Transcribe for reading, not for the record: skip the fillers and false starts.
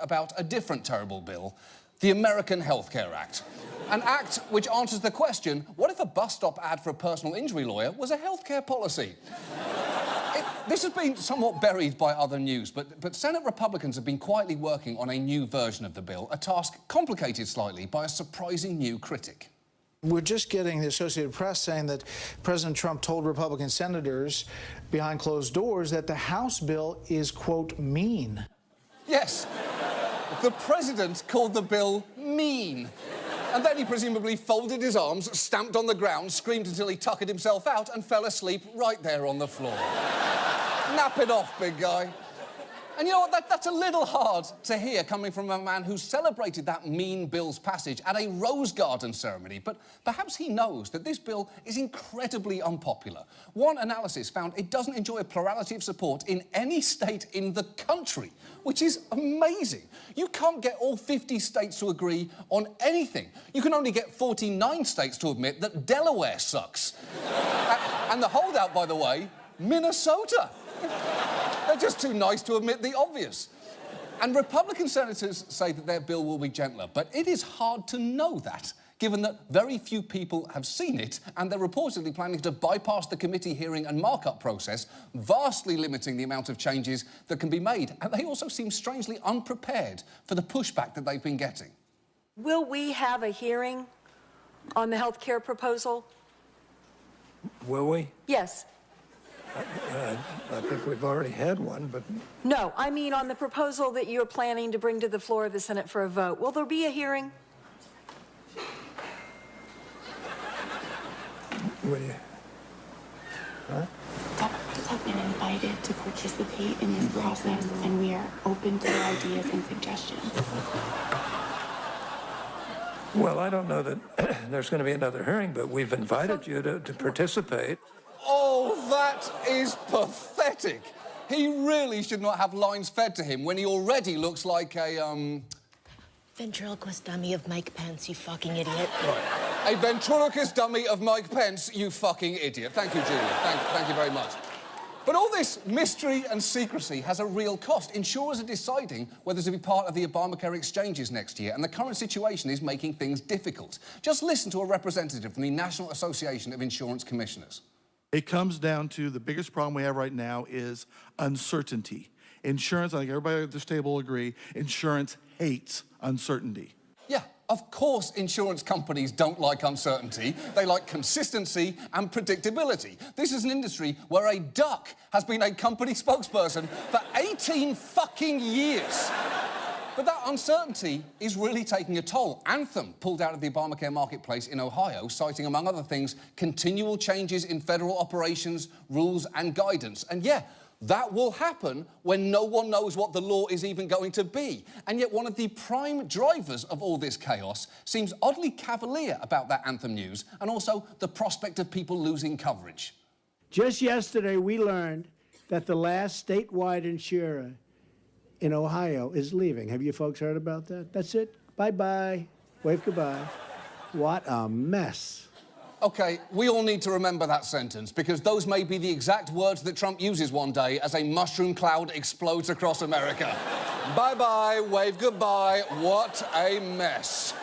about a different terrible bill, the American Healthcare Act. An act which answers the question, what if a bus stop ad for a personal injury lawyer was a healthcare policy? This has been somewhat buried by other news, but Senate Republicans have been quietly working on a new version of the bill, a task complicated slightly by a surprising new critic. We're just getting the Associated Press saying that President Trump told Republican senators behind closed doors that the House bill is, quote, mean. Yes. The president called the bill mean. And then he presumably folded his arms, stamped on the ground, screamed until he tuckered himself out and fell asleep right there on the floor. Nap it off, big guy. And you know what? That's a little hard to hear coming from a man who celebrated that mean bill's passage at a Rose Garden ceremony. But perhaps he knows that this bill is incredibly unpopular. One analysis found it doesn't enjoy a plurality of support in any state in the country, which is amazing. You can't get all 50 states to agree on anything. You can only get 49 states to admit that Delaware sucks. And the holdout, by the way, Minnesota. They're just too nice to admit the obvious. And Republican senators say that their bill will be gentler, but it is hard to know that, given that very few people have seen it, and they're reportedly planning to bypass the committee hearing and markup process, vastly limiting the amount of changes that can be made. And they also seem strangely unprepared for the pushback that they've been getting. Will we have a hearing on the health care proposal? Will we? Yes. I think we've already had one, but... No, I mean on the proposal that you're planning to bring to the floor of the Senate for a vote. Will there be a hearing? Will you? Huh? Doctors have been invited to participate in this process, and we are open to their ideas and suggestions. Well, I don't know that there's going to be another hearing, but we've invited you to participate. Oh, that is pathetic. He really should not have lines fed to him when he already looks like a, Ventriloquist dummy of Mike Pence, you fucking idiot. Right. A ventriloquist dummy of Mike Pence, you fucking idiot. Thank you, Julia. Thank you very much. But all this mystery and secrecy has a real cost. Insurers are deciding whether to be part of the Obamacare exchanges next year, and the current situation is making things difficult. Just listen to a representative from the National Association of Insurance Commissioners. It comes down to the biggest problem we have right now is uncertainty. Insurance, I think everybody at this table will agree, insurance hates uncertainty. Yeah, of course insurance companies don't like uncertainty. They like consistency and predictability. This is an industry where a duck has been a company spokesperson for 18 fucking years. But that uncertainty is really taking a toll. Anthem pulled out of the Obamacare marketplace in Ohio, citing, among other things, continual changes in federal operations, rules and guidance. And yeah, that will happen when no one knows what the law is even going to be. And yet one of the prime drivers of all this chaos seems oddly cavalier about that Anthem news and also the prospect of people losing coverage. Just yesterday, we learned that the last statewide insurer in Ohio is leaving. Have you folks heard about that? That's it. Bye-bye. Wave goodbye. What a mess. OK, we all need to remember that sentence, because those may be the exact words that Trump uses one day as a mushroom cloud explodes across America. Bye-bye, wave goodbye, what a mess.